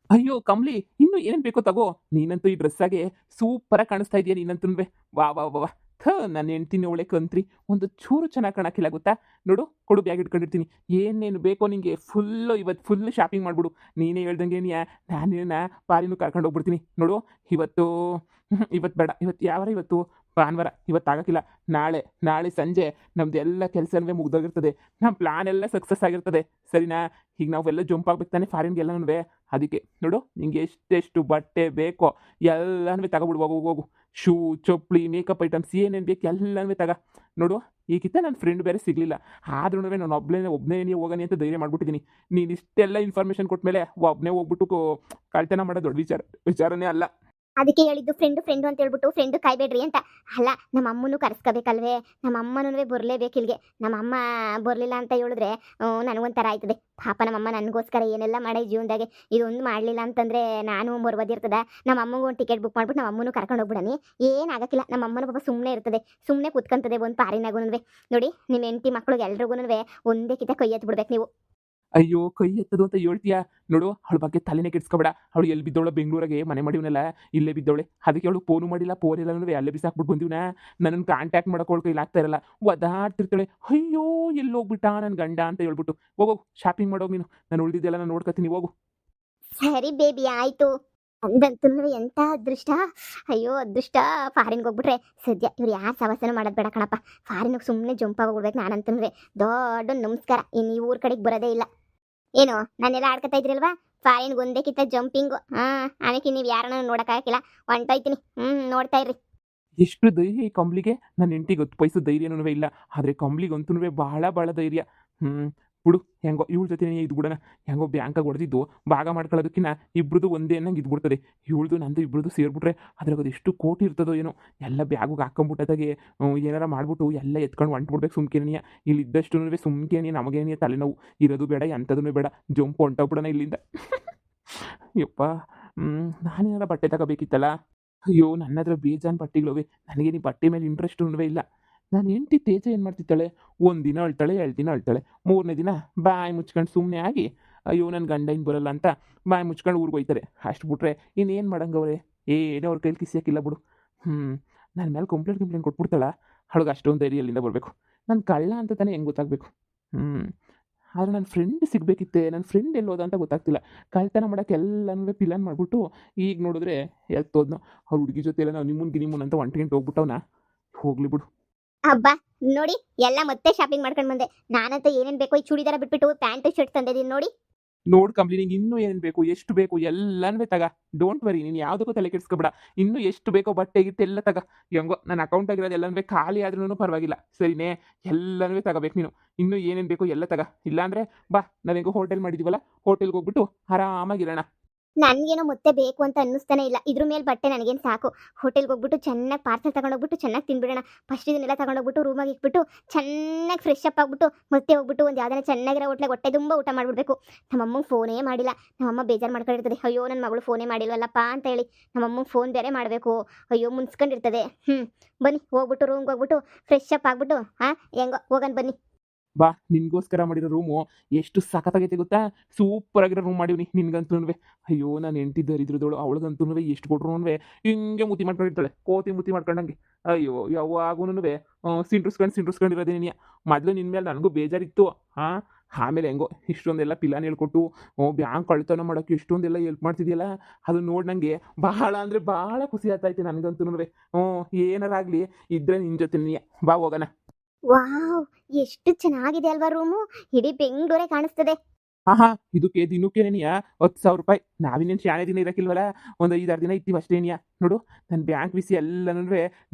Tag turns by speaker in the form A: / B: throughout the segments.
A: ಅಯ್ಯೋ ಕಮ್ಲಿ, ಇನ್ನು ಏನೇನು ಬೇಕೋ ತಗೋ. ನೀನಂತೂ ಈ ಡ್ರೆಸ್ಸಾಗೆ ಸೂಪರಾಗಿ ಕಾಣಿಸ್ತಾ ಇದೀಯ ನೀನಂತೂನುವೆ. ವಾಹ್! ವಾಹ್! ವಾಹ್! ನನ್ನ ಹೆಂಡ್ತಿನ ಒಳ್ಳೆ ಕಂತ್ರಿ. ಒಂದು ಚೂರು ಚೆನ್ನಾಗಿ ಕಾಣಕ್ಕಿಲ್ಲ ಗೊತ್ತಾ? ನೋಡು, ಕೊಡು ಬ್ಯಾಗ್ ಇಟ್ಕೊಂಡಿರ್ತೀನಿ. ಏನೇನು ಬೇಕೋ ನಿಂಗೆ ಇವತ್ತು ಫುಲ್ ಶಾಪಿಂಗ್ ಮಾಡ್ಬಿಡು. ನೀನೇ ಹೇಳ್ದಂಗೆ ನಾನು ನಿನ್ನ ಪಾರಿನು ಕರ್ಕೊಂಡು ಹೋಗ್ಬಿಡ್ತೀನಿ. ನೋಡು, ಇವತ್ತು ಇವತ್ತು ಬೇಡ. ಇವತ್ತು ಯಾವ ವಾರ ಇವತ್ತು? ಭಾನುವಾರ. ಇವತ್ತು ಆಗಕ್ಕಿಲ್ಲ. ನಾಳೆ, ನಾಳೆ ಸಂಜೆ ನಮ್ದೆಲ್ಲ ಕೆಲಸವೇ ಮುಗ್ದೋಗಿರ್ತದೆ. ನಮ್ಮ ಪ್ಲಾನ್ ಎಲ್ಲ ಸಕ್ಸಸ್ ಆಗಿರ್ತದೆ. ಸರಿನಾ? ಈಗ ನಾವೆಲ್ಲ ಜಂಪ್ ಆಗ್ಬೇಕು ತಾನೆ ಫಾರಿನ್‌ಗೆಲ್ಲನುವೆ. ಅದಕ್ಕೆ ನೋಡು, ನಿಂಗೆ ಎಷ್ಟೆಷ್ಟು ಬಟ್ಟೆ ಬೇಕೋ ಎಲ್ಲಾನು ತಗೊಬಿಡು. ಹೋಗು ಹೋಗು. ಶೂ, ಚಪ್ಪಲಿ, ಮೇಕಪ್ ಐಟಮ್ಸ್ ಏನೇನು ಬೇಕು ಎಲ್ಲಾನು ತಗ. ನೋಡು, ಈಗಿತ್ತ ನನ್ನ ಫ್ರೆಂಡ್ ಬೇರೆ ಸಿಗಲಿಲ್ಲ. ಆದ್ರೂನುವೆ ನಾನು ಒಬ್ಬನೇ ಹೋಗನಿ ಅಂತ ಧೈರ್ಯ ಮಾಡ್ಬಿಟ್ಟಿದ್ದೀನಿ. ನೀನು ಇಷ್ಟೆಲ್ಲ ಇನ್ಫಾರ್ಮೇಷನ್ ಕೊಟ್ಮೇಲೆ ಒಬ್ಬನೇ ಹೋಗ್ಬಿಟ್ಟು ಕಳ್ತನ ಮಾಡೋದು ದೊಡ್ಡ ವಿಚಾರನೇ ಅಲ್ಲ.
B: ಅದಕ್ಕೆ ಹೇಳಿದ್ದು ಫ್ರೆಂಡು ಫ್ರೆಂಡು ಅಂತ ಹೇಳ್ಬಿಟ್ಟು ಫ್ರೆಂಡು ಕಾಯ್ಬೇಡ್ರಿ ಅಂತ. ಅಲ್ಲ, ನಮ್ಮ ಅಮ್ಮನೂ ಕರೆಸ್ಕೋಬೇಕಲ್ವೇ? ನಮ್ಮ ಅಮ್ಮನೂ ಬರಲೇಬೇಕು ಇಲ್ಲಿಗೆ. ನಮ್ಮ ಅಮ್ಮ ಬರಲಿಲ್ಲ ಅಂತ ಹೇಳಿದ್ರೆ ನನಗೊಂಥರ ಆಯ್ತದೆ. ಪಾಪ ನಮ್ಮಮ್ಮ ನನಗೋಸ್ಕರ ಏನೆಲ್ಲ ಮಾಡೋ ಜೀವನದಾಗೆ. ಇದೊಂದು ಮಾಡಲಿಲ್ಲ ಅಂತಂದರೆ ನಾನು ಮೊರ್ವದಿರ್ತದ. ನಮ್ಮ ಅಮ್ಮಂಗೆ ಒಂದು ಟಿಕೆಟ್ ಬುಕ್ ಮಾಡ್ಬಿಟ್ಟು ನಮ್ಮ ಅಮ್ಮನೂ ಕರ್ಕೊಂಡು ಹೋಗ್ಬಿಡನಿ. ಏನಾಗಕ್ಕಿಲ್ಲ. ನಮ್ಮ ಅಮ್ಮನ ಪಾಪ ಸುಮ್ಮನೆ ಇರ್ತದೆ, ಸುಮ್ಮನೆ ಕೂತ್ಕೊಂತದೆ ಒಂದು ಪಾರಿನಾಗೂನುವೆ. ನೋಡಿ, ನಿಮ್ಮ ಹೆಂಡತಿ ಮಕ್ಳಿಗೆ ಎಲ್ರಿಗೂನುವೆ ಒಂದೇ ಕಿತ ಕೈ ಎತ್ತು ಬಿಡ್ಬೇಕು ನೀವು.
A: ಅಯ್ಯೋ ಕೈ ಎತ್ತದು ಅಂತ ಹೇಳ್ತೀಯಾ? ನೋಡು, ಅವಳ ಬಗ್ಗೆ ತಲೆನೇ ಕೆಡಿಸ್ಕೊಬೇಡ. ಅವಳು ಎಲ್ಲಿ ಬಿದ್ದವಳ? ಬೆಂಗಳೂರಿಗೆ ಮನೆ ಮಾಡಿವ್ನಲ್ಲ, ಇಲ್ಲೇ ಬಿದ್ದವಳೆ. ಅದಕ್ಕೆ ಅವಳು ಫೋನು ಮಾಡಿಲ್ಲ, ಫೋನ್ ಎಲ್ಲನೂ ಅಲ್ಲೇ ಬಿಸಾಕ್ಬಿಟ್ಟು ಬಂದಿವ್ನ. ನನ್ನನ್ನು ಕಾಂಟ್ಯಾಕ್ಟ್ ಮಾಡೋಕೆ ಕೈಲಿ ಆಗ್ತಾ ಇರಲ್ಲ. ಒದಾಡ್ತಿರ್ತಾಳೆ. ಅಯ್ಯೋ ಎಲ್ಲಿ ಹೋಗ್ಬಿಟ್ಟ ನನ್ನ ಗಂಡ ಅಂತ ಹೇಳ್ಬಿಟ್ಟು. ಹೋಗೋಗು, ಶಾಪಿಂಗ್ ಮಾಡೋಗಿ ನೀನು. ನಾನು ಉಳಿದಿದ್ದೆಲ್ಲ ನಾನು ನೋಡ್ಕೊತೀನಿ, ಹೋಗು.
B: ಸರಿ ಬೇಬಿ, ಆಯ್ತು. ಅಂದಂತೂ ಎಂತ ಅದೃಷ್ಟ. ಅಯ್ಯೋ ಅದೃಷ್ಟ. ಫಾರಿನ್ಗೆ ಹೋಗ್ಬಿಟ್ರೆ ಸದ್ಯ ಇವ್ರು ಯಾರು ಸವಾಸನ ಮಾಡೋದು ಬೇಡ ಕಣಪ್ಪ. ಫಾರಿನ್ಗೆ ಸುಮ್ಮನೆ ಜಂಪ್ ಆಗೋಗ್ಬಿಡ್ಬೇಕು ನಾನಂತಂದ್ರೆ. ದೊಡ್ಡ ನಮಸ್ಕಾರ. ಇನ್ನು ಈ ಊರ ಕಡೆಗೆ ಬರೋದೇ ಇಲ್ಲ. ಏನು ನಾನೆಲ್ಲ ಆಡ್ಕೊತಾ ಇದ್ರಲ್ವಾ? ಫಾರಿನ್ಗೆ ಒಂದೇ ಕಿತ್ತ ಜಂಪಿಂಗು. ಆಮೇಲೆ ನೀವು ಯಾರನ್ನ ನೋಡೋಕ್ಕಾಗಿಲ್ಲ. ಹೊಂಟೋಯ್ತೀನಿ. ನೋಡ್ತಾ ಇರ್ರಿ.
A: ಎಷ್ಟು ಧೈರ್ಯ ಈ ಕಂಬ್ಳಿಗೆ! ನನ್ನ ಹೆಂಡತಿಗೆ ಹತ್ತು ಪೈಸೆ ಧೈರ್ಯನೂ ಇಲ್ಲ. ಆದರೆ ಕಂಬ್ಳಿಗಂತೂ ಬಹಳ ಭಾಳ ಧೈರ್ಯ. ಬಿಡು, ಹೆಂಗೋ ಇವಳ ಜೊತೆ ಇದ್ಬಿಡೋಣ. ಹೆಂಗೋ ಬ್ಯಾಂಕಾಗಿ ಹೊಡೆದಿದ್ದು ಭಾಗ ಮಾಡ್ಕೊಳ್ಳೋದಕ್ಕಿಂತ ಇಬ್ರದ್ದು ಒಂದೇ ಅನ್ನಂಗೆ ಇದ್ಬಿಡ್ತದೆ. ಇವಳ್ದು ನಂದು ಇಬ್ರದ್ದು ಸೇರಿಬಿಟ್ರೆ ಅದ್ರಾಗ ಅದು ಎಷ್ಟು ಕೋಟಿ ಇರ್ತದೋ ಏನೋ. ಎಲ್ಲ ಬ್ಯಾಗಿಗೆ ಹಾಕೊಂಬಿಟ್ಟದಾಗೆ ಏನಾರ ಮಾಡಿಬಿಟ್ಟು ಎಲ್ಲ ಎತ್ಕೊಂಡು ಹೊಂಟ್ಬಿಡ್ಬೇಕು. ಸುಮ್ಕೇನಿಯ ಇಲ್ಲಿ ಇದ್ದಷ್ಟು ಸುಮ್ಕೇನಿ ನಮಗೇನಿಯ ತಲೆನೋವು. ಇರೋದು ಬೇಡ, ಎಂಥದೂ ಬೇಡ. ಜಂಪ್ ಹೊಂಟೋಗ್ಬಿಡೋಣ ಇಲ್ಲಿಂದ. ಯಪ್ಪ, ನಾನೇನಾರ ಬಟ್ಟೆ ತಗೋಬೇಕಿತ್ತಲ್ಲ. ಅಯ್ಯೋ ನನ್ನ ಹತ್ರ ಬೇಜಾನ್ ಬಟ್ಟೆಗಳಿವೆ. ನನಗೆ ಈ ಬಟ್ಟೆ ಮೇಲೆ ಇಂಟ್ರೆಸ್ಟೂ ಇಲ್ಲ. ನನ್ನ ಹೆಂಡತಿ ತೇಜ ಏನು ಮಾಡ್ತಿದ್ದಾಳೆ? ಒಂದು ದಿನ ಅಳ್ತಾಳೆ, 2 ದಿನ ಅಳ್ತಾಳೆ, 3ನೇ ದಿನ ಬಾಯಿ ಮುಚ್ಕೊಂಡು ಸುಮ್ಮನೆ ಆಗಿ ಅಯ್ಯೋ ನನ್ನ ಗಂಡ ಹಿಂಗೆ ಬರಲ್ಲ ಅಂತ ಬಾಯಿ ಮುಚ್ಕೊಂಡು ಊರಿಗೆ ಹೋಯ್ತಾರೆ. ಅಷ್ಟು ಬಿಟ್ರೆ ಇನ್ನೇನು ಮಾಡಂಗವ್ರೆ? ಏನೋ ಅವ್ರ ಕೈಲಿ ಕಿಸಿಯಾಕಿಲ್ಲ ಬಿಡು. ನನ್ನ ಮೇಲೆ ಕಂಪ್ಲೇಂಟ್ ಕೊಟ್ಬಿಡ್ತಾಳ. ಅವಳಿಗೆ ಅಷ್ಟೊಂದು ಧೈರ್ಯ ಎಲ್ಲಿಂದ ಬರಬೇಕು? ನಾನು ಕಳ್ಳ ಅಂತ ತಾನೇ ಹೆಂಗೆ ಗೊತ್ತಾಗಬೇಕು? ಆದರೆ ನನ್ನ ಫ್ರೆಂಡ್ ಸಿಗಬೇಕಿತ್ತೆ. ನನ್ನ ಫ್ರೆಂಡ್ ಎಲ್ಲೋದ ಅಂತ ಗೊತ್ತಾಗ್ತಿಲ್ಲ. ಕಳ್ತನ ಮಾಡೋಕ್ಕೆ ಎಲ್ಲನೂ ಪ್ಲಾನ್ ಮಾಡಿಬಿಟ್ಟು ಈಗ ನೋಡಿದ್ರೆ ಎತ್ತೋದ್ನೋ ಅವ್ರ ಹುಡುಗಿ ಜೊತೆ ಎಲ್ಲ ನಾವು ನಿಮ್ಮನ್ ಅಂತ ಹೊಂಟ್ಕೊಂಡು ಹೋಗ್ಬಿಟ್ಟವನ. ಹೋಗ್ಲಿ ಬಿಡು.
B: ಹಬ್ಬ, ನೋಡಿ ಎಲ್ಲ ಮತ್ತೆ ಶಾಪಿಂಗ್ ಮಾಡ್ಕೊಂಡು ಬಂದೆ. ನಾನಂತ ಏನೇನು ಬೇಕೋ ಈ ಚೂಡಿದಾರ ಬಿಟ್ಬಿಟ್ಟು ಪ್ಯಾಂಟ್ ಶರ್ಟ್ ತಂದಿದ್ದೀನಿ ನೋಡಿ.
A: ನೋಡ್ ಕಂಪ್ಲಿ, ನಿಂಗೆ ಇನ್ನೂ ಏನೇನು ಬೇಕು, ಎಷ್ಟು ಬೇಕು ಎಲ್ಲನೂ ತಗ. ಡೋಂಟ್ ವರಿ, ನೀನು ಯಾವುದಕ್ಕೂ ತಲೆ ಕೆಡಿಸ್ಕೊಬೇಡ. ಇನ್ನೂ ಎಷ್ಟು ಬೇಕೋ ಬಟ್ಟೆ ಗಿಟ್ಟೆ ಎಲ್ಲ ತಗ. ಹೆಂಗೋ ನನ್ನ ಅಕೌಂಟ್ ಆಗಿರೋದು ಎಲ್ಲನೂ ಖಾಲಿ ಆದ್ರೂ ಪರವಾಗಿಲ್ಲ, ಸರಿನೇ? ಎಲ್ಲನೂ ತಗೋಬೇಕು ನೀನು. ಇನ್ನೂ ಏನೇನು ಬೇಕೋ ಎಲ್ಲ ತಗ. ಇಲ್ಲಾಂದರೆ ಬಾ, ನಾವೆಂಗೋ ಹೋಟೆಲ್ ಮಾಡಿದ್ದೀವಲ್ಲ, ಹೋಟೆಲ್ಗೆ ಹೋಗ್ಬಿಟ್ಟು ಆರಾಮಾಗಿರೋಣ.
B: ನನಗೇನೋ ಮತ್ತೆ ಬೇಕು ಅಂತ ಅನ್ನಿಸ್ತಾನೆ ಇಲ್ಲ. ಇದ್ರ ಮೇಲೆ ಬಟ್ಟೆ ನನಗೇನು ಸಾಕು. ಹೋಟೆಲ್ಗೆ ಹೋಗ್ಬಿಟ್ಟು ಚೆನ್ನಾಗಿ ಪಾರ್ಸೆಲ್ ತಗೊಂಡೋಗ್ಬಿಟ್ಟು ಚೆನ್ನಾಗಿ ತಿನ್ಬಿಡೋಣ. ಫಸ್ಟ್ ಇದನ್ನೆಲ್ಲ ತಗೊಂಡೋಗ್ಬಿಟ್ಟು ರೂಮಾಗಿ ಇಟ್ಬಿಟ್ಟು ಚೆನ್ನಾಗಿ ಫ್ರೆಶ್ ಅಪ್ ಆಗಿಬಿಟ್ಟು ಮತ್ತೆ ಹೋಗ್ಬಿಟ್ಟು ಒಂದು ಯಾವ್ದಾರ ಚೆನ್ನಾಗಿರೋ ಹೋಟ್ಲಿಗೆ ಹೊಟ್ಟೆ ತುಂಬ ಊಟ ಮಾಡಿಬಿಡ್ಬೇಕು. ನಮ್ಮಮ್ಮಗೆ ಫೋನೇ ಮಾಡಿಲ್ಲ. ನಮ್ಮಮ್ಮ ಬೇಜಾರು ಮಾಡ್ಕೊಂಡಿರ್ತದೆ. ಅಯ್ಯೋ ನನ್ನ ಮಗಳು ಫೋನೇ ಮಾಡಿಲ್ವಲ್ಲಪ್ಪ ಅಂತ ಹೇಳಿ. ನಮ್ಮಮ್ಮಗೆ ಫೋನ್ ಬೇರೆ ಮಾಡಬೇಕು. ಅಯ್ಯೋ ಮುನ್ಸ್ಕೊಂಡಿರ್ತದೆ. ಬನ್ನಿ ಹೋಗ್ಬಿಟ್ಟು ರೂಮ್ಗೆ ಹೋಗ್ಬಿಟ್ಟು ಫ್ರೆಶ್ ಅಪ್ ಆಗಿಬಿಟ್ಟು ಹೆಂಗೋ ಹೋಗೋಣ ಬನ್ನಿ.
A: ಬಾ, ನಿನ್ಗೋಸ್ಕರ ಮಾಡಿರೋ ರೂಮು ಎಷ್ಟು ಸಖತ್ತಾಗೈತೆ ಗೊತ್ತಾ? ಸೂಪರ್ ಆಗಿರೋ ರೂಮ್ ಮಾಡೀವಿ ನಿನ್ಗಂತೂ. ಅಯ್ಯೋ ನಾನು ಹೆಂಡತಿ ದರಿದ್ರದವಳು, ಅವಳಿಗಂತೂ ಎಷ್ಟು ಕೊಟ್ರು ಹಿಂಗೆ ಮುತಿ ಮಾಡ್ಕೊಂಡಿರ್ತಾಳೆ, ಕೋತಿ ಮುತಿ ಮಾಡ್ಕೊಂಡಂಗೆ. ಅಯ್ಯೋ ಯಾವಾಗೂ ಸಿಂಟ್ರಿಸ್ಕೊಂಡಿರೋದೇ ನೀನು. ಮೊದಲು ನಿನ್ನ ಮೇಲೆ ನನಗೂ ಬೇಜಾರಿತ್ತು. ಆಮೇಲೆ ಹೆಂಗೋ ಇಷ್ಟೊಂದೆಲ್ಲ ಪಿಲಾನ್ ಹೇಳ್ಕೊಟ್ಟು ಬ್ಯಾಂಕ್ ಕಳ್ತನ ಮಾಡೋಕ್ಕೆ ಇಷ್ಟೊಂದೆಲ್ಲ ಹೆಲ್ಪ್ ಮಾಡ್ತಿದ್ಯಲ್ಲ, ಅದು ನೋಡಿ ನನಗೆ ಬಹಳ ಅಂದರೆ ಭಾಳ ಖುಷಿ ಆಗ್ತೈತೆ ನನಗಂತೂ. ಏನಾರಾಗಲಿ ಇದ್ರೆ ನಿನ್ನ ಜೊತೆ ನೀ ಬಾ ಹೋಗೋಣ.
B: ವಾವ್, ಎಷ್ಟು ಚೆನ್ನಾಗಿದೆ ಅಲ್ವಾ ರೂಮು. ಇಡೀ ಬೆಂಗಳೂರೇ ಕಾಣಿಸ್ತದೆ.
A: ಇದಕ್ಕೆ ದಿನಕ್ಕೇನೇನಿಯಾ 10,000 ರೂಪಾಯಿ. ನಾವಿನ್ನೇನು ಶಾಲೆ ದಿನ ಇರೋಕ್ಕಿಲ್ವಲ್ಲ, ಒಂದು 5-6 ದಿನ ಇರ್ತೀವಿ ಅಷ್ಟೇನಿಯಾ. ನೋಡು, ನನ್ನ ಬ್ಯಾಂಕ್ ವಿಸಿ ಎಲ್ಲನೂ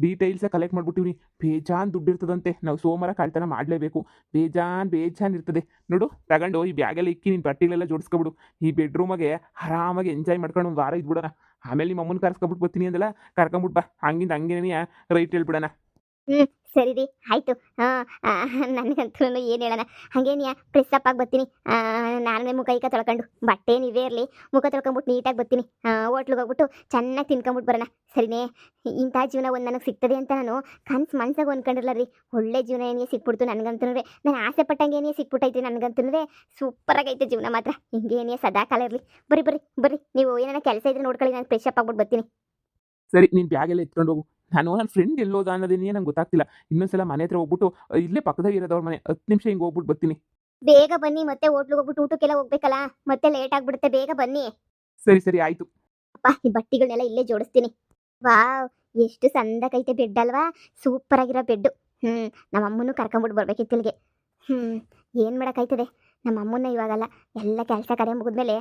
A: ಡೀಟೇಲ್ಸ ಕಲೆಕ್ಟ್ ಮಾಡಿಬಿಟ್ಟಿವ್ನಿ. ಬೇಜಾನ್ ದುಡ್ಡು ಇರ್ತದಂತೆ. ನಾವು ಸೋಮವಾರ ಕಳ್ತನ ಮಾಡಲೇಬೇಕು. ಬೇಜಾನ್ ಇರ್ತದೆ. ನೋಡು, ತಗೊಂಡು ಈ ಬ್ಯಾಗೆಲ್ಲ ಇಕ್ಕಿ ನಿನ್ನ ಬಟ್ಟೆಗಳೆಲ್ಲ ಜೋಡಿಸ್ಕೊಬಿಡು. ಈ ಬೆಡ್ರೂಮಾಗೆ ಆರಾಮಾಗಿ ಎಂಜಾಯ್ ಮಾಡ್ಕೊಂಡು ಒಂದು ವಾರ ಇದ್ಬಿಡೋಣ. ಆಮೇಲೆ ನಿಮ್ಮ ಅಮ್ಮನ ಕರ್ಸ್ಕೊಬಿಟ್ಟು ಬರ್ತೀನಿ ಅಂದಲ್ಲ, ಕರ್ಕೊಂಬಿಟ್ಟು ಬಾ. ಹಂಗಿಂದ ಹಂಗೇನಿಯಾ ರೈಟ್ ಹೇಳ್ಬಿಡೋಣ.
B: ಸರಿ ರೀ ಆಯಿತು. ನನಗಂತೂ ಏನು ಹೇಳೋಣ, ಹಾಗೇನಿಯಾ ಫ್ರೆಶ್ ಅಪ್ ಆಗಿ ಬರ್ತೀನಿ. ನಾನೇ ಮುಖ ಈಕ ತೊಳ್ಕೊಂಡು ಬಟ್ಟೆ ನೀವೇ ಇರಲಿ, ಮುಖ ತೊಳ್ಕೊಂಬಿಟ್ಟು ನೀಟಾಗಿ ಬರ್ತೀನಿ. ಹೋಟ್ಲಿಗೆ ಹೋಗ್ಬಿಟ್ಟು ಚೆನ್ನಾಗಿ ತಿನ್ಕೊಂಬಿಟ್ಟು ಬರೋಣ, ಸರಿನೇ? ಇಂಥ ಜೀವನ ಒಂದು ನನಗೆ ಸಿಗ್ತದೆ ಅಂತ ನಾನು ಕನ್ಸು ಮನ್ಸಾಗ ಅಂದ್ಕೊಂಡಿರಲ್ಲ ರೀ. ಒಳ್ಳೆ ಜೀವನ ಏನೇ ಸಿಕ್ಬಿಡ್ತು ನನಗಂತೂ, ನಾನು ಆಸೆ ಪಟ್ಟಂಗೆ ಏನೇ ಸಿಕ್ಬಿಟ್ಟೈತೆ ನನಗಂತೂ. ಸೂಪರಾಗೈತೆ ಜೀವನ ಮಾತ್ರ. ಹಿಂಗೇನೇ ಸದಾ ಕಾಲ ಇರಲಿ. ಬರ್ರಿ ಬರ್ರಿ ಬರ್ರಿ, ನೀವು ಏನಾರ ಕೆಲಸ ಇದ್ರೆ ನೋಡ್ಕೊಳ್ಳಿ, ನಾನು ಫ್ರೆಶ್ ಅಪ್ ಆಗ್ಬಿಟ್ಟು ಬರ್ತೀನಿ.
A: ಸರಿ, ನೀನು ಬ್ಯಾಗೆಲ್ಲ ಎತ್ಕೊಂಡು ಹೋಗು. ನಾನು ನನ್ನ ಫ್ರೆಂಡ್ ಎಲ್ಲೋದ ಅನ್ನೋದೇನೇ ನಂಗೆ ಗೊತ್ತಾಗ್ತಿಲ್ಲ. ಇನ್ನೊಂದ್ಸಲ ಮನೆ ಹತ್ರ ಹೋಗ್ಬಿಟ್ಟು ಇಲ್ಲೇ ಪಕ್ಕದಾಗ ಇರೋದವ್ರ ಮನೆ 10 ನಿಮಿಷ ಹಿಂಗೆ ಹೋಗ್ಬಿಟ್ಟು ಬರ್ತೀನಿ.
B: ಬೇಗ ಬನ್ನಿ, ಮತ್ತೆ ಹೋಟ್ಲಿಗೆ ಹೋಗ್ಬಿಟ್ಟು ಊಟಕ್ಕೆಲ್ಲ ಹೋಗ್ಬೇಕಲ್ಲ, ಮತ್ತೆ ಲೇಟ್ ಆಗ್ಬಿಡುತ್ತೆ. ಬೇಗ ಬನ್ನಿ.
A: ಸರಿ ಸರಿ ಆಯಿತು.
B: ಅಪ್ಪ, ಈ ಬಟ್ಟಿಗಳನ್ನೆಲ್ಲ ಇಲ್ಲೇ ಜೋಡಿಸ್ತೀನಿ. ವಾವ್, ಎಷ್ಟು ಸಂದಕೈತೆ ಬೆಡ್ ಅಲ್ವಾ? ಸೂಪರ್ ಆಗಿರೋ ಬೆಡ್ಡು. ನಮ್ಮ ಅಮ್ಮನೂ ಕರ್ಕೊಂಬಿಟ್ಟು ಬರ್ಬೇಕಿತ್ತು ಇಲ್ಲಿಗೆ. ಏನು ಮಾಡೋಕ್ಕಾಯ್ತದೆ, ನಮ್ಮ ಅಮ್ಮನ್ನ ಇವಾಗಲ್ಲ, ಎಲ್ಲ ಕೆಲಸ ಕಾರ್ಯ ಮುಗಿದ್ಮೇಲೆ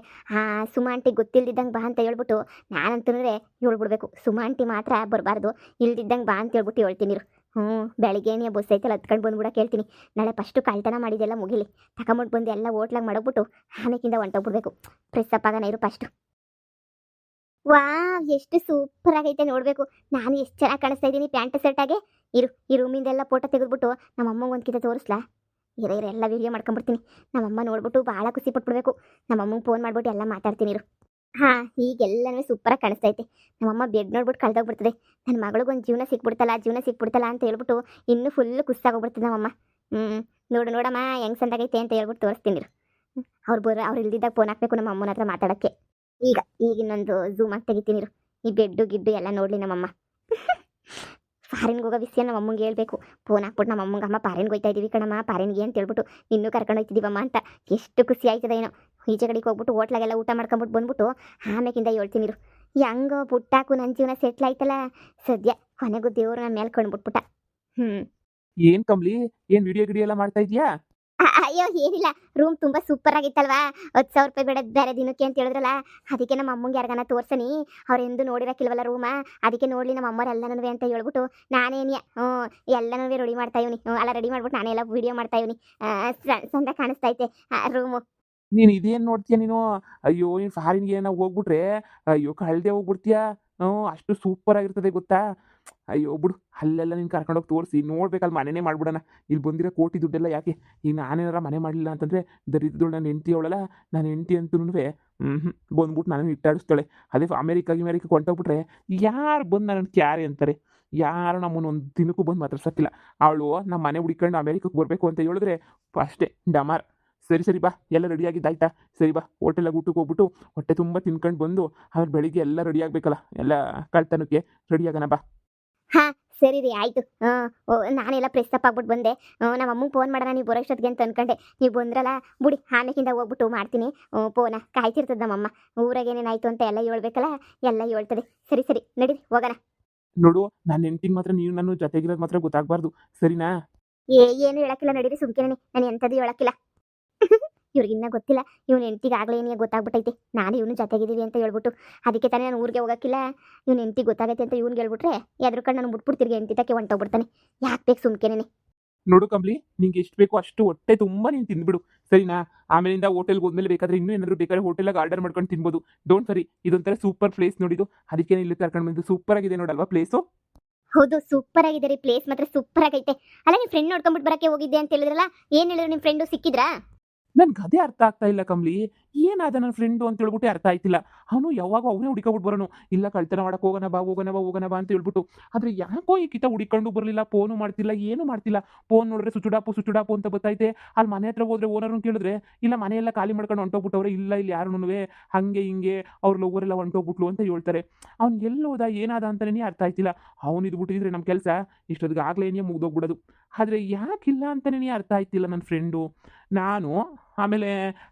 B: ಸುಮಾ ಆಂಟಿಗೆ ಗೊತ್ತಿಲ್ದಿದ್ದಂಗೆ ಬಾ ಅಂತ ಹೇಳ್ಬಿಟ್ಟು ನಾನಂತೂ ಹೇಳ್ಬಿಡ್ಬೇಕು. ಸುಮಾ ಆಂಟಿ ಮಾತ್ರ ಬರಬಾರ್ದು, ಇಲ್ದಿದ್ದಂಗೆ ಬಾ ಅಂತ ಹೇಳ್ಬಿಟ್ಟು ಹೇಳ್ತೀನಿ. ಬೆಳಿಗ್ಗೆನೇ ಬಸ್ ಐತಲ್ಲ, ಹತ್ಕೊಂಡು ಬಂದ್ಬಿಡಕ್ಕೆ ಹೇಳ್ತೀನಿ. ನಾಳೆ ಫಸ್ಟು ಕಳ್ತನ ಮಾಡಿದೆಲ್ಲ ಮುಗಿಲಿ, ತಗೊಂಬಿಟ್ಟು ಬಂದು ಎಲ್ಲ ಹೋಟ್ಲಾಗ ಮಾಡೋಗ್ಬಿಟ್ಟು ಆಮೇಕಿಂದ ಹೊಂಟೋಗ್ಬಿಡ್ಬೇಕು. ಫ್ರೆಶ್ ಅಪ್ ಆಗೋಣ ಇರು ಫಸ್ಟು. ವಾವ್, ಎಷ್ಟು ಸೂಪರ್ ಆಗೈತೆ ನೋಡಬೇಕು. ನಾನು ಎಷ್ಟು ಚೆನ್ನಾಗಿ ಕಾಣಿಸ್ತಾ ಇದ್ದೀನಿ ಪ್ಯಾಂಟ್ ಶರ್ಟಾಗೆ. ಈ ರೂಮಿಂದೆಲ್ಲ ಫೋಟೋ ತೆಗೆದ್ಬಿಟ್ಟು ನಮ್ಮ ಅಮ್ಮಂಗೆ ಒಂದು ಕಿತ ತೋರಿಸ್ಲಾ? ಎಲ್ಲ ವೀಡಿಯೋ ಮಾಡ್ಕೊಂಬಿಡ್ತೀನಿ. ನಮ್ಮಮ್ಮ ನೋಡ್ಬಿಟ್ಟು ಭಾಳ ಖುಷಿ ಪಟ್ಬಿಡ್ಬೇಕು. ನಮ್ಮಮ್ಮಂಗೆ ಫೋನ್ ಮಾಡ್ಬಿಟ್ಟು ಎಲ್ಲ ಮಾತಾಡ್ತೀನಿ ಇರು. ಈಗೆಲ್ಲನೂ ಸೂಪರಾಗಿ ಕಾಣಿಸ್ತೈತೆ. ನಮ್ಮಮ್ಮ ಬೆಡ್ ನೋಡ್ಬಿಟ್ಟು ಕಳೆದೋಗ್ಬಿಡ್ತದೆ. ನನ್ನ ಮಗಳಿಗೊಂದು ಜೀವನ ಸಿಕ್ಬಿಡ್ತಲ್ಲ ಅಂತ ಹೇಳ್ಬಿಟ್ಟು ಇನ್ನೂ ಫುಲ್ಲು ಖುಷಿಯಾಗೋಗ್ಬಿಡ್ತದೆ ನಮ್ಮಮ್ಮ. ನೋಡಮ್ಮ ಹೆಂಗೆ ಸಂದಾಗೈತೆ ಅಂತ ಹೇಳ್ಬಿಟ್ಟು ತೋರಿಸ್ತೀನಿ ಇರು. ಅವ್ರು ಇಲ್ದಿದ್ದಾಗ ಫೋನ್ ಹಾಕ್ಬೇಕು ನಮ್ಮ ಅಮ್ಮನ ಹತ್ರ ಮಾತಾಡೋಕ್ಕೆ. ಈಗ ಇನ್ನೊಂದು ಝೂಮ್ ಆಗಿ ತೆಗಿತೀನಿ ಇರು. ಈ ಬೆಡ್ಡು ಗಿಡ್ಡು ಎಲ್ಲ ನೋಡಲಿ ನಮ್ಮಮ್ಮ. ಫಾರಿನ್ಗೆ ಹೋಗೋ ವಿಷಯ ನಮ್ಮ ಅಮ್ಮಂಗೆ ಹೇಳ್ಬೇಕು. ಫೋನ್ ಹಾಕ್ಬಿಟ್ಟು ನಮ್ಮ ಅಮ್ಮಂಗೆ, ಅಮ್ಮ ಫಾರಿನ್ಗೆ ಹೋಗ್ತಾ ಇದ್ದೀವಿ ಕಣಮ್ಮ, ಫಾರಿನ್ಗೆ ಅಂತ ಹೇಳ್ಬಿಟ್ಟು ಇನ್ನೂ ಕರ್ಕೊಂಡು ಹೋಗ್ತಿದ್ದೀವಮ್ಮ ಅಂತ. ಎಷ್ಟು ಖುಷಿ ಆಯ್ತದ ಏನೋ. ಈಚೆ ಕಡೆಗೆ ಹೋಗ್ಬಿಟ್ಟು ಹೋಟ್ಲಾಗೆಲ್ಲ ಊಟ ಮಾಡ್ಕೊಂಬಿಟ್ಟು ಬಂದ್ಬಿಟ್ಟು ಆಮೇಕಿಂದ ಹೇಳ್ತೀನಿ ಇರು. ಹೆಂಗೋ ಪುಟ್ಟಾಕು ನನ್ನ ಜೀವನ ಸೆಟ್ಲ್ ಆಯ್ತಲ್ಲ ಸದ್ಯ. ಕೊನೆಗೂ ದೇವ್ರು ನನ್ನ ಮೇಲೆ ಕಂಡುಬಿಟ್ಬಿಟ್ಟ.
A: ಏನು ಕಮ್ಲಿ, ಏನು ವಿಡಿಯೋ ಗಿಡಿಯೋ ಎಲ್ಲ ಮಾಡ್ತಾ ಇದೀಯಾ?
B: ಅಯ್ಯೋ ಏನಿಲ್ಲ, ರೂಮ್ ತುಂಬ ಸೂಪರ್ ಆಗಿತ್ತಲ್ವಾ? 10,000 ರೂಪಾಯಿ ಬೇಡ ಬೇರೆ ದಿನಕ್ಕೆ ಅಂತ ಹೇಳಿದ್ರಲ್ಲ, ಅದಕ್ಕೆ ನಮ್ಮ ಅಮ್ಮಂಗೆ ಯಾರಿಗಾನ ತೋರ್ಸನಿ. ಅವ್ರು ಎಂದು ನೋಡಿರಕ್ಕಿಲ್ವಲ್ಲ ರೂಮ, ಅದಕ್ಕೆ ನೋಡಲಿ ನಮ್ಮ ಅಮ್ಮರು ಎಲ್ಲನೂ ಅಂತ ಹೇಳ್ಬಿಟ್ಟು ನಾನೇನಿಯ ಎಲ್ಲನೂ ರೆಡಿ ಮಾಡ್ತಾ ಇವನಿ. ಅಲ್ಲ, ರೆಡಿ ಮಾಡ್ಬಿಟ್ಟು ನಾನೇ ಎಲ್ಲ ವೀಡಿಯೋ ಮಾಡ್ತಾ ಇವನಿ. ಚಂದ ಕಾಣಿಸ್ತೈತೆ ರೂಮು.
A: ನೀನು ಇದೇನು ನೋಡ್ತೀಯ ನೀನು? ಅಯ್ಯೋ, ನೀನು ಫಾರಿನ್ಗೆ ಏನೋ ಹೋಗ್ಬಿಟ್ರೆ ಅಯ್ಯೋ ಕಳ್ದೆ ಹೋಗ್ಬಿಡ್ತೀಯ. ಅಷ್ಟು ಸೂಪರ್ ಆಗಿರ್ತದೆ ಗೊತ್ತಾ? ಅಯ್ಯೋ ಬಿಡು, ಅಲ್ಲೆಲ್ಲ ನೀನು ಕರ್ಕೊಂಡೋಗಿ ತೋರಿಸಿ ನೋಡ್ಬೇಕಲ್ಲಿ ಮನೆನೇ ಮಾಡ್ಬಿಡೋಣ. ಇಲ್ಲಿ ಬಂದಿರೋ ಕೋಟಿ ದುಡ್ಡೆಲ್ಲ ಯಾಕೆ? ಈಗ ನಾನೇನಾರ ಮನೆ ಮಾಡಲಿಲ್ಲ ಅಂತಂದರೆ ದರಿದ್ರಳು ನನ್ನ ಹೆಂಡತಿ ಅವಳಲ್ಲ, ನನ್ನ ಹೆಂಡತಿ ಅಂತೂ ಬಂದ್ಬಿಟ್ಟು ನಾನು ಇಟ್ಟಾಡಿಸ್ತಾಳೆ. ಅದೇ ಅಮೇರಿಕಾಗೆ ಕೊಂಟೋಗ್ಬಿಟ್ರೆ ಯಾರು ಬಂದು ನನ್ನ ಕ್ಯಾರೆ ಅಂತಾರೆ. ಯಾರು ನಮ್ಮನ್ನು ಒಂದು ದಿನಕ್ಕೂ ಬಂದು ಮಾತಾಡ್ಸಕ್ಕಿಲ್ಲ. ಅವಳು ನಮ್ಮ ಮನೆ ಹುಡ್ಕೊಂಡು ಅಮೇರಿಕಕ್ಕೆ ಬರಬೇಕು ಅಂತ ಹೇಳಿದ್ರೆ ಅಷ್ಟೇ ಡಮಾರ್. ಸರಿ ಬಾ, ಎಲ್ಲ ರೆಡಿಯಾಗಿದ್ದಾಯ್ತಾ? ಸರಿ ಬಾ, ಹೋಟೆಲಾಗ ಊಟಕ್ಕೆ ಹೋಗ್ಬಿಟ್ಟು ಹೊಟ್ಟೆ ತುಂಬ ತಿನ್ಕೊಂಡು ಬಂದು ಆಮೇಲೆ ಬೆಳಿಗ್ಗೆ ಎಲ್ಲ ರೆಡಿ ಆಗಬೇಕಲ್ಲ, ಎಲ್ಲ ಕಳ್ತನಕ್ಕೆ ರೆಡಿ ಆಗೋಣ ಬಾ.
B: ಸರಿ ರೀ ಆಯಿತು. ನಾನೆಲ್ಲ ಫ್ರೆಶ್ ಅಪ್ ಆಗ್ಬಿಟ್ಟು ಬಂದೆ. ನಮ್ಮ ಅಮ್ಮಂಗೆ ಫೋನ್ ಮಾಡೋಣ ನೀವು ಬರೋಷ್ಟೊತ್ತಿಗೆ ಅಂತ ಅಂದ್ಕೊಂಡೆ. ನೀವು ಬಂದ್ರಲ್ಲ ಬುಡಿ, ಆಮೇಕಿಂದ ಹೋಗ್ಬಿಟ್ಟು ಮಾಡ್ತೀನಿ ಫೋನ. ಕಾಯ್ತಿರ್ತದೆ ನಮ್ಮಮ್ಮ. ಊರಾಗ ಏನೇನಾಯ್ತು ಅಂತ ಎಲ್ಲ ಹೇಳ್ಬೇಕಲ್ಲ, ಎಲ್ಲ ಹೇಳ್ತದೆ. ಸರಿ ನಡೀರಿ ಹೋಗೋಣ.
A: ನೋಡು, ನನ್ನ ಹೆಂಡತಿಗೆ ಮಾತ್ರ ನೀನು ನನ್ನ ಜೊತೆಗಿರೋದು ಮಾತ್ರ ಗೊತ್ತಾಗಬಾರ್ದು, ಸರಿನಾ?
B: ಏನು ಹೇಳಕ್ಕಿಲ್ಲ, ನಡೀರಿ ಸುಮ್ಕಿರಣಿ. ನಾನು ಎಂಥದ್ದು ಹೇಳಕ್ಕಿಲ್ಲ. ಇವ್ರಿಗಿನ್ನ ಗೊತ್ತಿಲ್ಲ, ಇವ್ನ ಹೆಂಡ್ತಿಗೆ ಆಗಲೇ ಏನೇ ಗೊತ್ತಾಗ್ಬಿಟ್ಟೈತೆ ನಾನು ಇವನು ಜೊತೆಗಿದ್ದೀವಿ ಅಂತ ಹೇಳ್ಬಿಟ್ಟು. ಅದಕ್ಕೆ ತಾನೇ ನಾನು ಊರಿಗೆ ಹೋಗಕ್ಕಿಲ್ಲ. ಇವ್ನ ಹೆಂಡ್ತಿಗೆ ಗೊತ್ತಾಗೈತೆ ಅಂತ ಇವ್ನಿಗೆ ಹೇಳ್ಬಿಟ್ರೆ ಎದ್ರ ಕಣ್ಣು ನಾನು ಮುಟ್ಬಿಡ್ತಿರ್ಗೆ ಹೆಂಡ್ತಿ ತಕ್ಕೆ ಹೊಂಟೋಗ್ಬಿಡ್ತಾನೆ. ಯಾಕೆ ಬೇಕು ಸುಮ್ಕೆನೆ?
A: ನೋಡು ಕಂಬ್ಲಿ, ನಿಂಗೆ ಎಷ್ಟು ಬೇಕೋ ಅಷ್ಟು ಹೊಟ್ಟೆ ತುಂಬ ನೀನು ತಿಂದ್ಬಿಡು, ಸರಿನಾ? ಆಮೇಲಿಂದ ಹೋಟೆಲ್ಗೆ ಹೋದ್ಮೇಲೆ ಬೇಕಾದ್ರೆ ಇನ್ನೂ ಏನಾದರೂ ಬೇಕಾದ್ರೆ ಹೋಟೆಲಾಗ ಆರ್ಡರ್ ಮಾಡ್ಕೊಂಡು ತಿನ್ಬೋದು. ಡೋಂಟ್ ವರಿ, ಇದೊಂಥರ ಸೂಪರ್ ಪ್ಲೇಸ್ ನೋಡಿದ್ದು, ಅದಕ್ಕೆ ಇಲ್ಲಿ ಕರ್ಕೊಂಡು ಬಂದು. ಸೂಪರ್ ಆಗಿದೆ ನೋಡಲ್ವಾ ಪ್ಲೇಸು?
B: ಹೌದು, ಸೂಪರ್ ಆಗಿದೆ ರೀ ಪ್ಲೇಸ್ ಮಾತ್ರ. ಸೂಪರ್ ಆಗೈತೆ. ಅಲ್ಲ, ನಿಮ್ಮ ಫ್ರೆಂಡ್ ನೋಡ್ಕೊಂಡ್ಬಿಟ್ಟು ಬರಕ್ಕೆ ಹೋಗಿದ್ದೆ ಅಂತ ಹೇಳಿದ್ರಲ್ಲ, ಏನು ಹೇಳಿದ್ರು ನಿಮ್ಮ ಫ್ರೆಂಡು? ಸಿಕ್ಕಿದ್ರಾ?
A: ನನ್ಗೆ ಅದೇ ಅರ್ಥ ಆಗ್ತಾ ಇಲ್ಲ ಕಮ್ಲಿ. ಏನಾದ ನನ್ನ ಫ್ರೆಂಡು ಅಂತ ಹೇಳ್ಬಿಟ್ಟು ಅರ್ಥ ಆಯ್ತಿಲ್ಲ. ಅವನು ಯಾವಾಗ ಅವನೇ ಹುಡುಕೊಂಡ್ಬಿಟ್ಟು ಬರೋನು. ಇಲ್ಲ ಕಳ್ತನ ಮಾಡಕ್ಕೆ ಹೋಗೋಣ ಬಾ ಅಂತ ಹೇಳ್ಬಿಟ್ಟು. ಆದರೆ ಯಾಕೋ ಈ ಕಿತ ಹುಡುಕೊಂಡು ಬರಲಿಲ್ಲ, ಫೋನು ಮಾಡ್ತಿಲ್ಲ, ಏನೂ ಮಾಡ್ತಿಲ್ಲ. ಫೋನ್ ನೋಡಿದ್ರೆ ಸುಚುಡಾಪು ಅಂತ ಬತ್ತೈತೆ. ಅಲ್ಲಿ ಮನೆ ಹತ್ರ ಹೋದ್ರೆ ಓನರ್ನು ಕೇಳಿದ್ರೆ ಇಲ್ಲ ಮನೆಯೆಲ್ಲ ಖಾಲಿ ಮಾಡ್ಕೊಂಡು ಹೊಂಟೋಗ್ಬಿಟ್ಟವ್ರೆ, ಇಲ್ಲ ಇಲ್ಲಿ ಯಾರೂ ಹಾಗೆ ಹಿಂಗೆ ಅವ್ರ ಲವ್ವರೆಲ್ಲ ಹೊಂಟೋಗ್ಬಿಟ್ಲು ಅಂತ ಹೇಳ್ತಾರೆ. ಅವ್ನು ಎಲ್ಲೋದ ಏನಾದ ಅಂತಲೇ ಅರ್ಥ ಆಯ್ತಿಲ್ಲ. ಅವ್ನು ಇದ್ಬಿಟ್ಟಿದ್ರೆ ನಮ್ಮ ಕೆಲಸ ಇಷ್ಟೊತ್ತಿಗೆ ಆಗಲೇ ಮುಗ್ದೋಗ್ಬಿಡೋದು. ಆದರೆ ಯಾಕಿಲ್ಲ ಅಂತಲೇ ಅರ್ಥ ಆಯ್ತಿಲ್ಲ ನನ್ನ ಫ್ರೆಂಡು. ನಾನು ಆಮೇಲೆ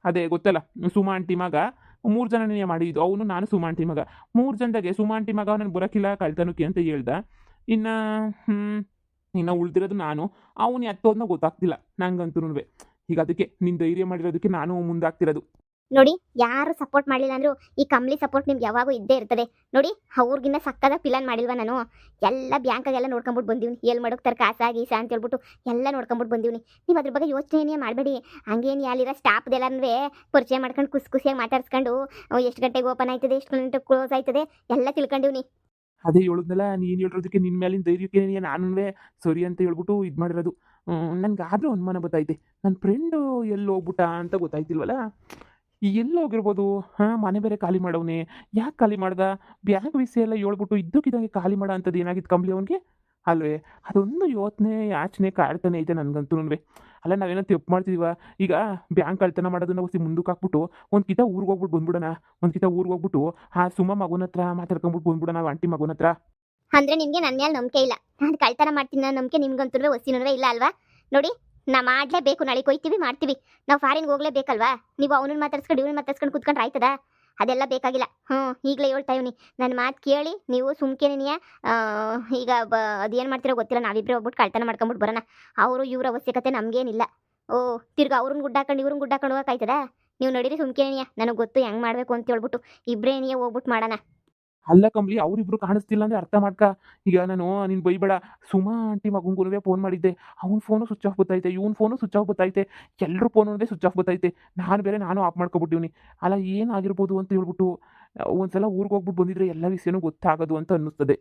A: ಅದೇ ಗೊತ್ತಲ್ಲ, ಸುಮಾ ಆಂಟಿ ಮಗ 3 ಜನನೇ ಮಾಡಿದ್ದು. ಅವನು ನಾನು ಸುಮಾ ಆಂಟಿ ಮಗ 3 ಜನದಾಗೆ ಸುಮಾ ಆಂಟಿ ಮಗ ನನಗೆ ಬರೋಕ್ಕಿಲ್ಲ ಕಳ್ತನಕ್ಕೆ ಅಂತ ಹೇಳ್ದ. ಇನ್ನು ಉಳ್ದಿರೋದು ನಾನು. ಅವನು ಎತ್ತೋದನ್ನ ಗೊತ್ತಾಗ್ತಿಲ್ಲ ನಂಗಂತೂ. ಈಗ ಅದಕ್ಕೆ ನಿನ್ನ ಧೈರ್ಯ ಮಾಡಿರೋದಕ್ಕೆ ನಾನು ಮುಂದಾಗ್ತಿರೋದು.
B: ನೋಡಿ, ಯಾರು ಸಪೋರ್ಟ್ ಮಾಡಲಿಲ್ಲ ಅಂದರೂ ಈ ಕಮ್ಲಿ ಸಪೋರ್ಟ್ ನಿಮ್ಗೆ ಯಾವಾಗೂ ಇದ್ದೇ ಇರ್ತದೆ. ನೋಡಿ, ಅವ್ರಿಗಿನ್ನ ಸಕ್ಕದಾಗ ಪ್ಲಾನ್ ಮಾಡಿಲ್ವ ನಾನು? ಎಲ್ಲ ಬ್ಯಾಂಕಾಗೆಲ್ಲ ನೋಡ್ಕೊಂಬಿಟ್ಟು ಬಂದೀವಿ. ಎಲ್ಲಿ ಮಾಡೋಕ್ತಾರೆ ಕಾಸಾಗೀಸ ಅಂತ ಹೇಳ್ಬಿಟ್ಟು ಎಲ್ಲ ನೋಡ್ಕೊಂಬಿಟ್ಟು ಬಂದೀವಿ. ನೀವು ಅದ್ರ ಬಗ್ಗೆ ಯೋಚನೆ ಮಾಡಬೇಡಿ. ಹಂಗೇನು ಅಲ್ಲಿರೋ ಸ್ಟಾಫ್ದೆಲ್ಲನೂ ಪರಿಚಯ ಮಾಡ್ಕೊಂಡು ಖುಷಿಯಾಗಿ ಮಾತಾಡ್ಸ್ಕೊಂಡು ಎಷ್ಟು ಗಂಟೆಗೆ ಓಪನ್ ಆಯ್ತದೆ, ಎಷ್ಟು ಗಂಟೆಗೆ ಕ್ಲೋಸ್ ಆಯ್ತದೆ ಎಲ್ಲ ತಿಳ್ಕೊಂಡಿವ್ನಿ.
A: ಅದೇ ಹೇಳಿದ್ನಲ್ಲ, ನೀನು ಹೇಳಿರೋದಕ್ಕೆ ನಿನ್ನ ಮೇಲಿನ ಧೈರ್ಯಕ್ಕೆ ನಾನುವೇ ಸರಿ ಅಂತ ಹೇಳ್ಬಿಟ್ಟು ಇದು ಮಾಡಿರೋದು. ನನಗಾದ್ರೂ ಅನುಮಾನ ಬತ್ತೈತೆ. ನನ್ನ ಫ್ರೆಂಡು ಎಲ್ಲಿ ಹೋಗ್ಬಿಟ್ಟ ಅಂತ ಗೊತ್ತಾಯ್ತಿಲ್ವಲ್ಲ. ಎಲ್ಲಿ ಹೋಗಿರ್ಬೋದು? ಹಾಂ, ಮನೆ ಬೇರೆ ಖಾಲಿ ಮಾಡವ್ನೆ. ಯಾಕೆ ಖಾಲಿ ಮಾಡ್ದ? ಬ್ಯಾಂಕ್ ವಿಷಯ ಎಲ್ಲ ಹೇಳ್ಬಿಟ್ಟು ಇದ್ದಕ್ಕಿದ್ದಂಗೆ ಖಾಲಿ ಮಾಡೋ ಅಂಥದ್ದು ಏನಾಗಿತ್ತು ಕಂಬ್ಲಿ ಅವ್ನಿಗೆ? ಅಲ್ವೇ? ಅದೊಂದು ಯೋಚನೆ, ಯಾಚನೆ ಕಾಡ್ತಾನೆ ಐತೆ ನನಗಂತೂನುವೆ. ಅಲ್ಲ, ನಾವೇನೋ ತಪ್ಪು ಮಾಡ್ತಿದೀವ? ಈಗ ಬ್ಯಾಂಕ್ ಕಳ್ತನ ಮಾಡೋದನ್ನ ಒಸಿ ಮುಂದಕ್ಕೆ ಹಾಕ್ಬಿಟ್ಟು ಒಂದು ಕಿತ ಊರಿಗೆ ಹೋಗ್ಬಿಟ್ಟು ಬಂದ್ಬಿಡೋಣ. ಒಂದು ಕಿತ ಊರಿಗೆ ಹೋಗ್ಬಿಟ್ಟು ಆ ಸುಮ ಮಗನ ಹತ್ರ ಮಾತಾಡ್ಕೊಂಬಿಟ್ಟು ಬಂದ್ಬಿಡೋಣ, ಆ ಆಂಟಿ ಮಗನ ಹತ್ರ.
B: ಅಂದ್ರೆ ನಿಮ್ಗೆ ನನ್ನ ಮೇಲೆ ನಂಬಿಕೆ ಇಲ್ಲ. ನಾನು ಕಳ್ತನ ಮಾಡ್ತೀನಿ ಅನ್ನೋ ನಂಬಿಕೆ ನಿಮ್ಗಂತೂ ಒಸಿನೂ ಇಲ್ಲ ಅಲ್ವಾ? ನೋಡಿ, ನಾ ಮಾಡ್ಲೇಬೇಕು. ನಾಳೆ ಕೊಯ್ತೀವಿ, ಮಾಡ್ತೀವಿ. ನಾವು ಫಾರಿನ್ಗೆ ಹೋಗ್ಲೇಬೇಕಲ್ವಾ? ನೀವು ಅವನನ್ನ ಮಾತಾಡ್ಸ್ಕೊಂಡು ಇವ್ನ ಮಾತಾಡ್ಸ್ಕೊಂಡು ಕೂತ್ಕೊಂಡ್ರೆ ಆಯ್ತದ? ಅದೆಲ್ಲ ಬೇಕಾಗಿಲ್ಲ. ಈಗಲೇ ಹೇಳ್ತಾ ಇವ್ನಿ, ನನ್ನ ಮಾತು ಕೇಳಿ ನೀವು ಸುಮ್ಕೆನೆಯ. ಈಗ ಅದೇನು ಮಾಡ್ತಿರೋ ಗೊತ್ತಿಲ್ಲ. ನಾವಿಬ್ಬರೇ ಹೋಗ್ಬಿಟ್ಟು ಕಳ್ತನ ಮಾಡ್ಕೊಂಬಿಟ್ಟು ಬರೋಣ. ಅವರು ಇವ್ರ ಅವಶ್ಯಕತೆ ನಮಗೇನಿಲ್ಲ. ಓ, ತಿರ್ಗಾ ಅವ್ರನ್ನ ಗುಡ್ಡಾಕೊಂಡು ಇವ್ರನ್ನ ಗುಡ್ಡಾಕೊಂಡು ಹೋಗಕ್ಕಾಯ್ತದ? ನೀವು ನಡೀರಿ ಸುಮ್ಕೆನೆಯ. ನನಗೆ ಗೊತ್ತು ಹೆಂಗೆ ಮಾಡಬೇಕು ಅಂತ ಹೇಳ್ಬಿಟ್ಟು ಇಬ್ಬರೇನೆಯ ಹೋಗ್ಬಿಟ್ಟು ಮಾಡೋಣ.
A: ಅಲ್ಲ ಕಂಬ್ಲಿ, ಅವರಿಬ್ರು ಕಾಣಿಸ್ತಿಲ್ಲ ಅಂದ್ರೆ ಅರ್ಥ ಮಾಡ್ಕ. ಈಗ ನಾನು ನೀನು ಬೈಬೇಡ. ಸುಮಾ ಆಂಟಿ ಮಗಂಗೂ ಫೋನ್ ಮಾಡಿದ್ದೆ. ಅವ್ನ ಫೋನು ಸ್ವಿಚ್ ಆಫ್ ಬತ್ತೈತೆ, ಇವ್ನ ಫೋನು ಸ್ವಿಚ್ ಆಫ್ ಬತ್ತೈತೆ. ಎಲ್ಲರೂ ಫೋನ್ ಅನ್ನೋದೇ ಸ್ವಿಚ್ ಆಫ್ ಬತ್ತೈತೆ. ನಾನು ಆಫ್ ಮಾಡ್ಕೊಬಿಟ್ಟಿವ್ನಿ. ಅಲ್ಲ, ಏನಾಗಿರ್ಬೋದು ಅಂತ ಹೇಳ್ಬಿಟ್ಟು ಒಂದ್ಸಲ ಊರಿಗೆ ಹೋಗ್ಬಿಟ್ಟು ಬಂದಿದ್ರೆ ಎಲ್ಲ ವಿಷಯನೂ ಗೊತ್ತಾಗೋದು ಅಂತ ಅನ್ನಿಸ್ತದೆ.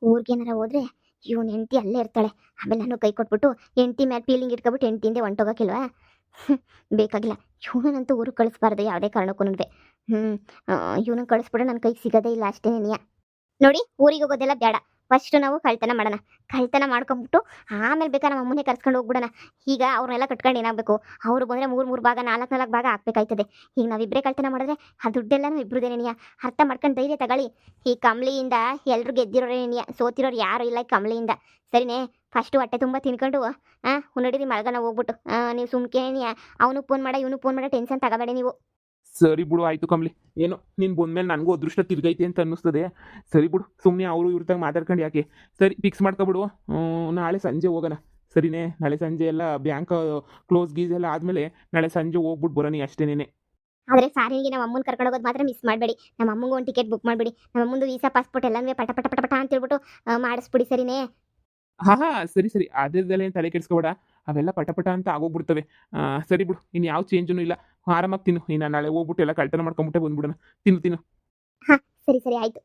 B: ಊರಿಗೇನಾರ ಹೋದ್ರೆ ಇವನ್ ಹೆಂಡತಿ ಅಲ್ಲೇ ಇರ್ತಾಳೆ. ಆಮೇಲೆ ನಾನು ಕೈ ಕೊಟ್ಬಿಟ್ಟು ಹೆಂಡತಿ ಮೇಲೆ ಫೀಲಿಂಗ್ ಇಟ್ಕೊಬಿಟ್ಟು ಹೆಂಡತಿಯಿಂದ ಹೊಂಟೋಗಕ್ಕಿಲ್ವಾ? ಬೇಕಾಗಿಲ್ಲ. ಇವನಂತೂ ಊರಿಗೆ ಕಳಿಸ್ಬಾರ್ದು ಯಾವುದೇ ಕಾರಣಕ್ಕೂ. ಇವನು ಕಳಿಸ್ಬಿಟ್ರೆ ನನ್ನ ಕೈಗೆ ಸಿಗೋದೇ ಇಲ್ಲ ಅಷ್ಟೇನೆಯ. ನೋಡಿ, ಊರಿಗೆ ಹೋಗೋದೆಲ್ಲ ಬೇಡ. ಫಸ್ಟ್ ನಾವು ಕಳ್ತನ ಮಾಡೋಣ. ಕಳ್ತನ ಮಾಡ್ಕೊಂಬಿಟ್ಟು ಆಮೇಲೆ ಬೇಕಾ ನಮ್ಮ ಅಮ್ಮನೇ ಕರ್ಸ್ಕೊಂಡು ಹೋಗ್ಬಿಡೋಣ. ಈಗ ಅವ್ರನ್ನೆಲ್ಲ ಕಟ್ಕೊಂಡು ಏನಾಗಬೇಕು? ಅವರು ಬಂದರೆ 3 ಭಾಗ 4 ಭಾಗ ಹಾಕ್ಬೇಕಾಯ್ತದೆ. ಈಗ ನಾವಿಬ್ಬರೇ ಕಳ್ತನ ಮಾಡಿದ್ರೆ ಆ ದುಡ್ಡೆಲ್ಲನೂ ಇಬ್ಬರದೇನೇನಿಯ. ಅರ್ಥ ಮಾಡ್ಕೊಂಡು ಧೈರ್ಯ ತಗೊಳ್ಳಿ. ಈ ಕಂಬ್ಳಿಯಿಂದ ಎಲ್ಲರೂ ಗೆದ್ದಿರೋರೇನಿಯ, ಸೋತಿರೋರು ಯಾರು ಇಲ್ಲ ಈ ಕಂಬ್ಳಿಯಿಂದ. ಸರಿನೇ? ಫಸ್ಟು ಹೊಟ್ಟೆ ತುಂಬ ತಿನ್ಕೊಂಡು ನಡೀರಿ ಮಲ್ಗನ ಹೋಗ್ಬಿಟ್ಟು. ನೀವು ಸುಮ್ಕೇನಿಯ. ಅವನು ಫೋನ್ ಮಾಡ, ಇವನು ಫೋನ್ ಮಾಡ, ಟೆನ್ಷನ್ ತಗೋಬೇಡಿ ನೀವು.
A: ಸರಿ ಬಿಡು, ಆಯಿತು ಕಂಬ್ಲಿ. ಏನೋ ನೀನು ಬಂದ್ಮೇಲೆ ನನಗೂ ಅದೃಷ್ಟ ತಿರ್ಗೈತೆ ಅಂತ ಅನ್ನಿಸ್ತದೆ. ಸರಿ ಬಿಡು, ಸುಮ್ಮನೆ ಅವರು ಇವ್ರದಾಗ ಮಾತಾಡ್ಕೊಂಡು ಯಾಕೆ. ಸರಿ, ಫಿಕ್ಸ್ ಮಾಡ್ಕೊಬಿಡು. ನಾಳೆ ಸಂಜೆ ಹೋಗೋಣ. ಸರಿನೇ? ನಾಳೆ ಸಂಜೆ ಎಲ್ಲ ಬ್ಯಾಂಕ್ ಕ್ಲೋಸ್ ಗೀಸ್ ಎಲ್ಲ ಆದಮೇಲೆ ನಾಳೆ ಸಂಜೆ ಹೋಗ್ಬಿಟ್ಟು ಬರೋಣ ಅಷ್ಟೇನೆ.
B: ಆದರೆ ಸಾರಿಗೆ ನಮ್ಮ ಅಮ್ಮನ ಕರ್ಕೊಂಡು ಹೋಗೋದು ಮಾತ್ರ ಮಿಸ್ ಮಾಡಬೇಡಿ. ನಮ್ಮ ಅಮ್ಮಂಗೆ ಒಂದು ಟಿಕೆಟ್ ಬುಕ್ ಮಾಡಿಬಿಡಿ. ನಮ್ಮ ಅಮ್ಮಂದು ವೀಸಾ ಪಾಸ್ಪೋರ್ಟ್ ಎಲ್ಲನೂ ಪಟ ಪಟ ಪಟ ಪಟ ಅಂತ ಹೇಳ್ಬಿಟ್ಟು ಮಾಡಿಸ್ಬಿಡಿ. ಸರಿನೇ?
A: ಹಾಂ ಹಾಂ, ಸರಿ ಸರಿ, ಅದರದ್ದೆಲ್ಲ ಏನು ತಲೆ ಕೆಡಿಸ್ಕೊಬೇಡ. ಅವೆಲ್ಲ ಪಟ ಅಂತ ಆಗೋಗ್ಬಿಡ್ತವೆ. ಸರಿ ಬಿಡು, ಇನ್ನು ಯಾವ ಚೇಂಜೂ ಇಲ್ಲ. ಆರಾಮಾಗಿ ತಿನ್ನು. ಇನ್ನು ನಾಳೆ ಹೋಗ್ಬಿಟ್ಟು ಎಲ್ಲ ಕಳ್ತನ ಮಾಡ್ಕೊಂಬಿಟ್ಟೆ ಬಂದ್ಬಿಡೋಣ. ತಿನ್ನು ತಿನ್ನು.
B: ಹಾಂ, ಸರಿ ಸರಿ, ಆಯಿತು.